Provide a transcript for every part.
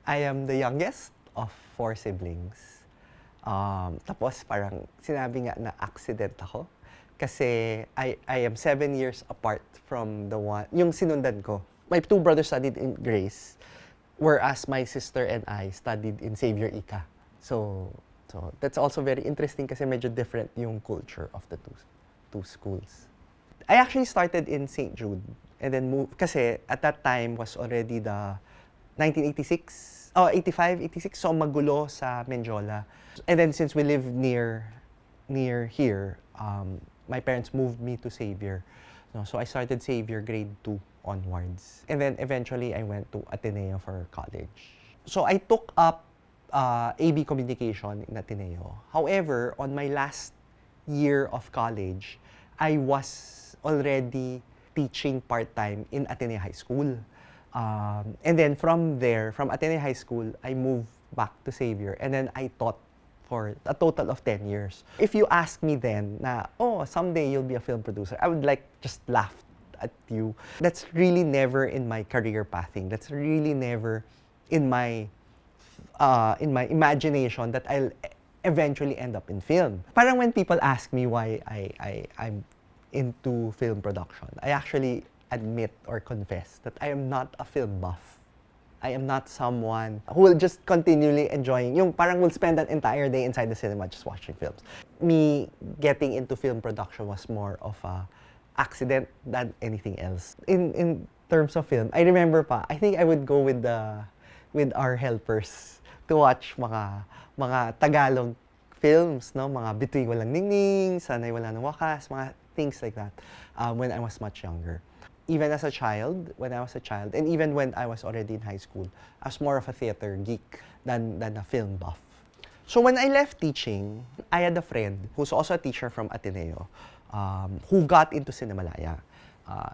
I am the youngest of 4 siblings. Tapos parang sinabi nga na accident ako. Kasi I am 7 years apart from the one, yung sinundan ko. My 2 brothers studied in Grace, whereas my sister and I studied in Xavier Ika. So that's also very interesting kasi medyo different yung culture of the two schools. I actually started in St. Jude and then moved, kasi at that time was already the 1986, 85, 86, so magulo sa Menjola. And then since we live near here, my parents moved me to Xavier. So I started Xavier grade 2 onwards. And then eventually I went to Ateneo for college. So I took up AB Communication in Ateneo. However, on my last year of college, I was already teaching part-time in Ateneo High School. And then from there, from Ateneo High School, I moved back to Xavier. And then I taught for a total of 10 years. If you ask me then na, oh, someday you'll be a film producer, I would like just laugh at you. That's really never in my career pathing. That's really never in my imagination that I'll eventually end up in film. Parang when people ask me why I'm into film production, I actually admit or confess that I am not a film buff. I am not someone who will just continually enjoying, yung parang will spend an entire day inside the cinema just watching films. Me getting into film production was more of a accident than anything else. In terms of film, I remember pa, I think I would go with our helpers to watch mga Tagalog films, no? Mga Bituing Walang Ningning, Sanay Wala Nang Wakas, mga things like that when I was much younger. Even as a child, when I was a child, and even when I was already in high school, I was more of a theater geek than a film buff. So when I left teaching, I had a friend who's also a teacher from Ateneo who got into Cinemalaya.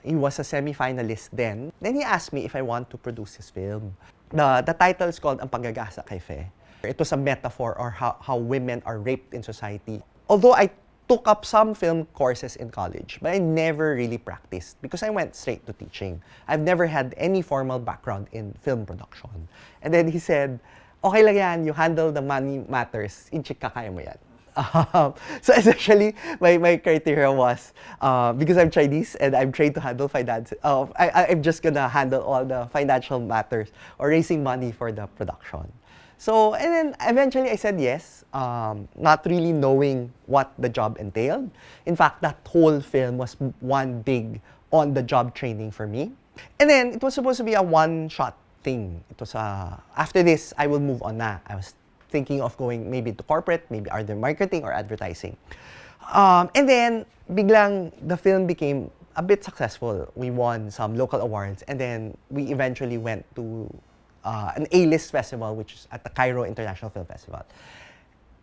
He was a semi-finalist then. Then he asked me if I want to produce his film. The title is called Ang Paggagasa kay Fe. It was a metaphor or how women are raped in society. Although I took up some film courses in college, but I never really practiced because I went straight to teaching. I've never had any formal background in film production. And then he said, okay lang yan, you handle the money matters, inchik kaya mo yan. So essentially, my criteria was, because I'm Chinese and I'm trained to handle finance, I'm just gonna handle all the financial matters or raising money for the production. So, and then eventually I said yes, not really knowing what the job entailed. In fact, that whole film was one big on-the-job training for me. And then it was supposed to be a one-shot thing. It was after this, I will move on na. I was thinking of going maybe to corporate, maybe either marketing or advertising. And then, biglang the film became a bit successful. We won some local awards, and then we eventually went to an A-list festival, which is at the Cairo International Film Festival.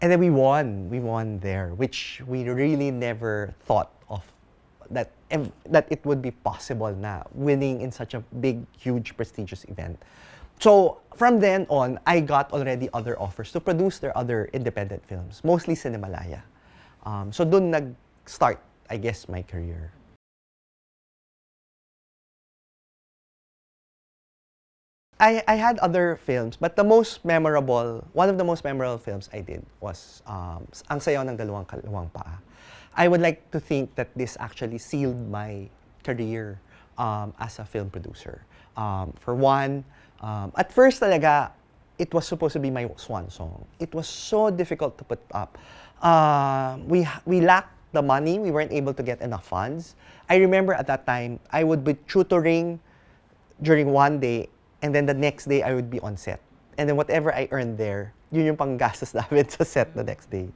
And then we won there, which we really never thought of that it would be possible na winning in such a big, huge, prestigious event. So from then on, I got already other offers to produce their other independent films, mostly Cinemalaya. So dun nag-start, I guess, my career. I had other films, but one of the most memorable films I did was Ang Sayaw ng Dalawang Kalawang Paa. I would like to think that this actually sealed my career as a film producer. For one, at first talaga, it was supposed to be my swan song. It was so difficult to put up. We lacked the money. We weren't able to get enough funds. I remember at that time, I would be tutoring during one day, and then the next day, I would be on set. And then whatever I earned there, yun yung panggastos namin sa set the next day.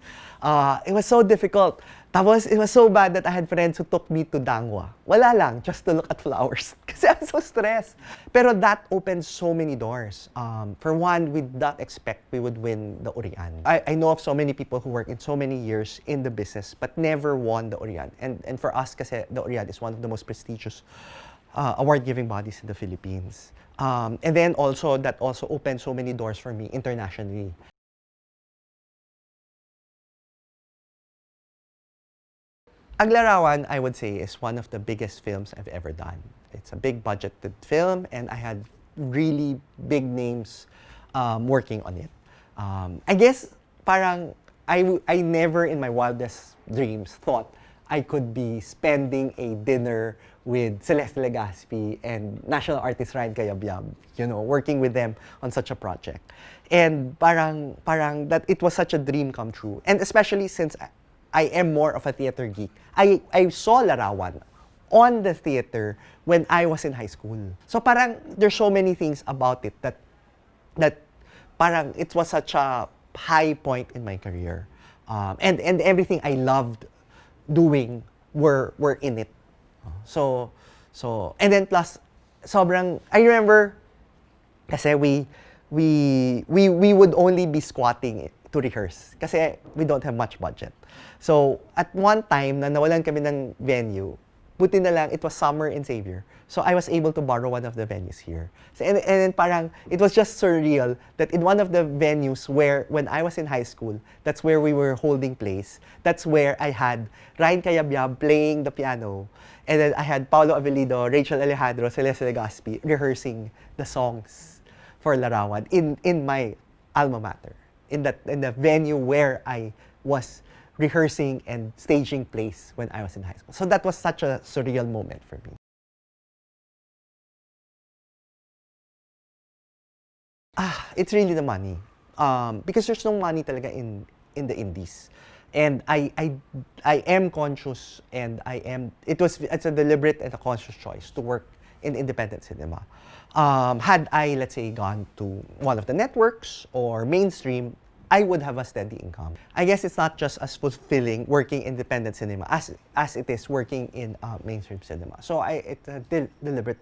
It was so difficult. Tapos, it was so bad that I had friends who took me to Dangwa. Wala lang, just to look at flowers. Kasi I was so stressed. Pero that opened so many doors. For one, we did not expect we would win the Urian. I know of so many people who work in so many years in the business, but never won the Urian. And for us, kasi the Urian is one of the most prestigious award-giving bodies in the Philippines. And then also, that also opened so many doors for me internationally. Ang Larawan, I would say, is one of the biggest films I've ever done. It's a big budgeted film, and I had really big names working on it. I guess parang I never in my wildest dreams thought I could be spending a dinner with Celeste Legaspi and national artist Ryan Cayabyab, you know, working with them on such a project. And parang that it was such a dream come true. And especially since I am more of a theater geek, I saw Larawan on the theater when I was in high school. So parang there's so many things about it that parang it was such a high point in my career. And everything I loved doing were in it. So and then plus sobrang I remember kasi we would only be squatting to rehearse kasi we don't have much budget. So at one time na nawalan kami ng venue, buti na lang it was summer in Xavier. So I was able to borrow one of the venues here. So, and then parang it was just surreal that in one of the venues where when I was in high school, that's where we were holding plays. That's where I had Ryan Cayabyab playing the piano. And then I had Paolo Avellino, Rachel Alejandro, Celeste Legaspi rehearsing the songs for Larawan in my alma mater. In the venue where I was rehearsing and staging plays when I was in high school. So that was such a surreal moment for me. It's really the money. Because there's no money talaga in the indies. And I am conscious and it's a deliberate and a conscious choice to work in independent cinema. Had I, let's say, gone to one of the networks or mainstream, I would have a steady income. I guess it's not just as fulfilling working independent cinema as it is working in mainstream cinema. So it's a deliberate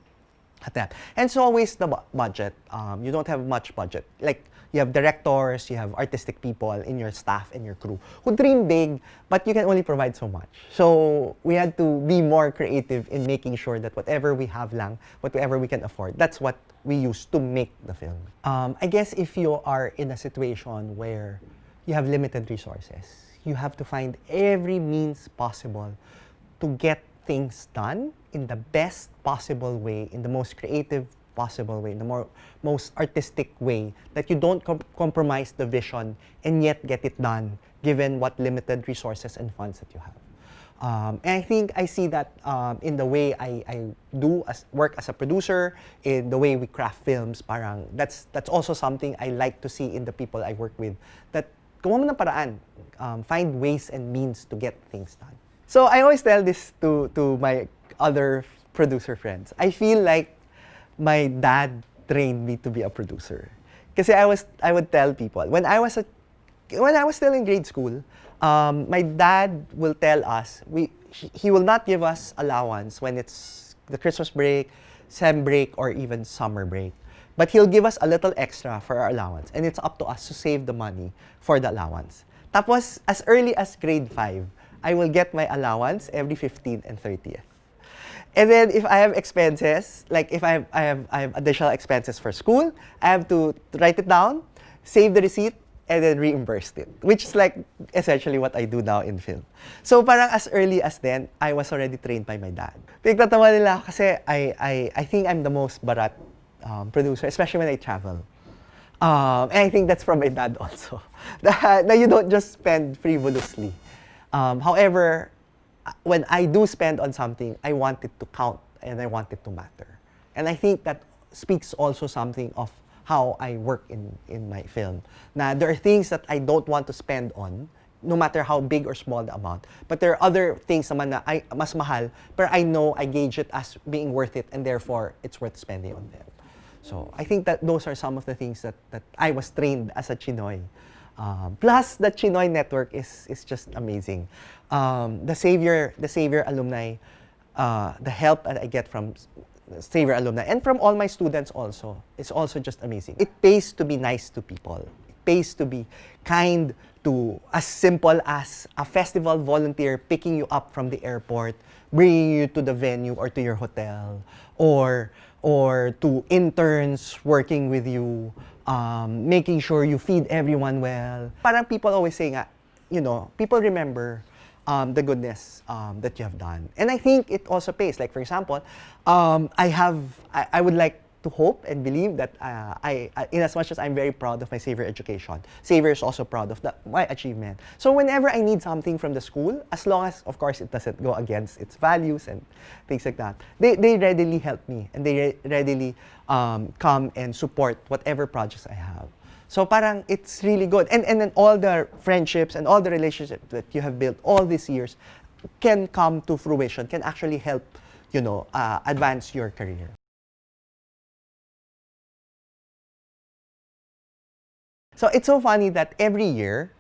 attempt. And it's always the budget. You don't have much budget. Like, you have directors, you have artistic people in your staff and your crew who dream big, but you can only provide so much. So we had to be more creative in making sure that whatever we have lang, whatever we can afford, that's what we use to make the film. I guess if you are in a situation where you have limited resources, you have to find every means possible to get things done in the best possible way, in the most creative possible way, in the most artistic way, that you don't compromise the vision and yet get it done given what limited resources and funds that you have. And I think I see that in the way I do work as a producer, in the way we craft films, parang that's also something I like to see in the people I work with, that gumawa mo ng paraan, find ways and means to get things done. So I always tell this to my other producer friends. I feel like my dad trained me to be a producer. Kasi I would tell people when I was still in grade school, my dad will tell us he will not give us allowance when it's the Christmas break, sem break, or even summer break. But he'll give us a little extra for our allowance, and it's up to us to save the money for the allowance. Tapos as early as grade 5, I will get my allowance every 15th and 30th. And then if I have expenses, like if I have additional expenses for school, I have to write it down, save the receipt, and then reimburse it, which is like essentially what I do now in film. So parang as early as then, I was already trained by my dad. Pinagtatawa nila kasi I think I'm the most barat producer, especially when I travel. And I think that's from my dad also. That you don't just spend frivolously. However, when I do spend on something, I want it to count and I want it to matter. And I think that speaks also something of how I work in my film. Na there are things that I don't want to spend on, no matter how big or small the amount. But there are other things naman na mas mahal, but I know I gauge it as being worth it, and therefore it's worth spending on them. So I think that those are some of the things that I was trained as a CHiNOY. Plus, the CHiNOY network is just amazing. The Xavier alumni, the help that I get from Xavier alumni and from all my students also is also just amazing. It pays to be nice to people. It pays to be kind to as simple as a festival volunteer picking you up from the airport, bringing you to the venue or to your hotel, or to interns working with you, making sure you feed everyone well. Parang people always say nga, you know, people remember the goodness that you have done. And I think it also pays. Like for example, I would like to hope and believe that in as much as I'm very proud of my Xavier education, Xavier is also proud of my achievement. So whenever I need something from the school, as long as, of course, it doesn't go against its values and things like that, they readily help me and they readily come and support whatever projects I have. So parang it's really good. And then all the friendships and all the relationships that you have built all these years can come to fruition, can actually help, you know, advance your career. So it's so funny that every year,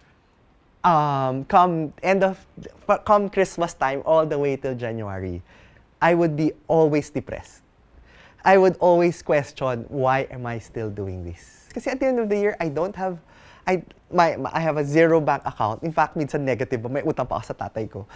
come Christmas time all the way till January, I would be always depressed. I would always question, why am I still doing this? Kasi at the end of the year, I have a zero bank account. In fact, minsan negative, may utang pa ako sa tatay ko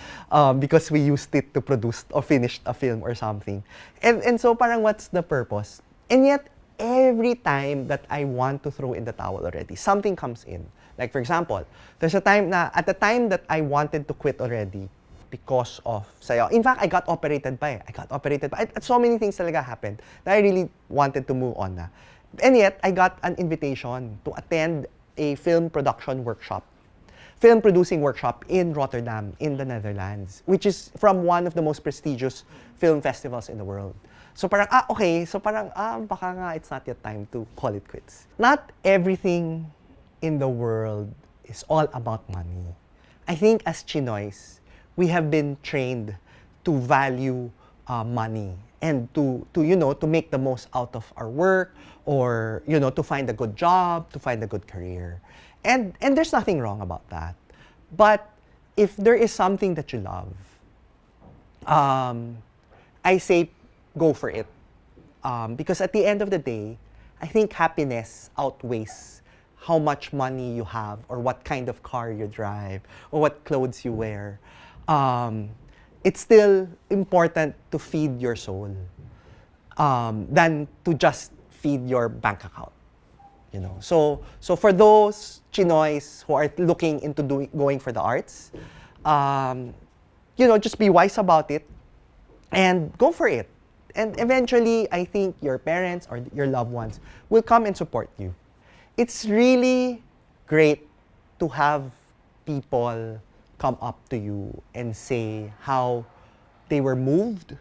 because we used it to produce or finish a film or something. And so parang what's the purpose? And yet, every time that I want to throw in the towel already, something comes in. Like for example, there's a time na, at the time that I wanted to quit already because of sayaw. In fact, I got operated pa eh. So many things talaga happened that I really wanted to move on na. And yet, I got an invitation to attend a film producing workshop in Rotterdam, in the Netherlands, which is from one of the most prestigious film festivals in the world. So parang, okay. So parang, baka nga it's not yet time to call it quits. Not everything in the world is all about money. I think as Chinoys, we have been trained to value money and to make the most out of our work, or, you know, to find a good job, to find a good career. And there's nothing wrong about that. But if there is something that you love, I say go for it. Because at the end of the day, I think happiness outweighs how much money you have or what kind of car you drive or what clothes you wear. It's still important to feed your soul than to just feed your bank account. You know, so for those Chinoys who are looking into going for the arts, you know, just be wise about it and go for it. And eventually, I think your parents or your loved ones will come and support you. It's really great to have people come up to you and say how they were moved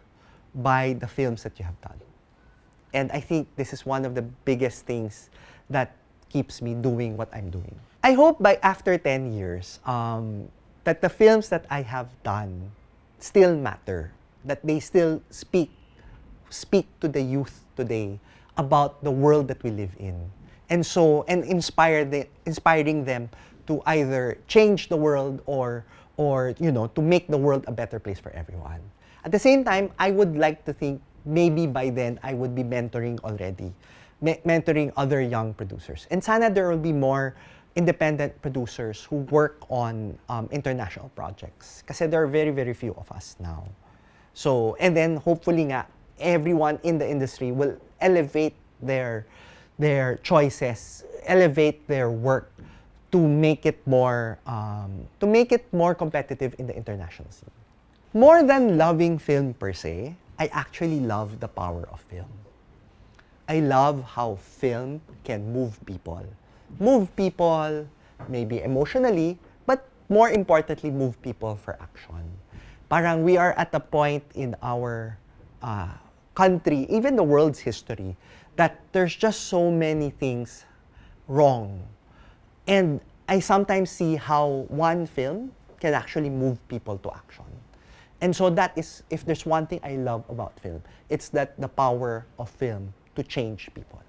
by the films that you have done. And I think this is one of the biggest things that keeps me doing what I'm doing. I hope by after 10 years, that the films that I have done still matter, that they still speak to the youth today about the world that we live in. And inspiring them to either change the world or you know, to make the world a better place for everyone. At the same time, I would like to think maybe by then I would be mentoring already, mentoring other young producers. And sana there will be more independent producers who work on international projects. Kasi there are very, very few of us now. So, and then hopefully nga, everyone in the industry will elevate their choices, elevate their work to make it more competitive in the international scene. More than loving film per se, I actually love the power of film. I love how film can move people. Move people, maybe emotionally, but more importantly, move people for action. Parang we are at a point in our country, even the world's history, that there's just so many things wrong. And I sometimes see how one film can actually move people to action. And so that is, if there's one thing I love about film, it's that the power of film to change people.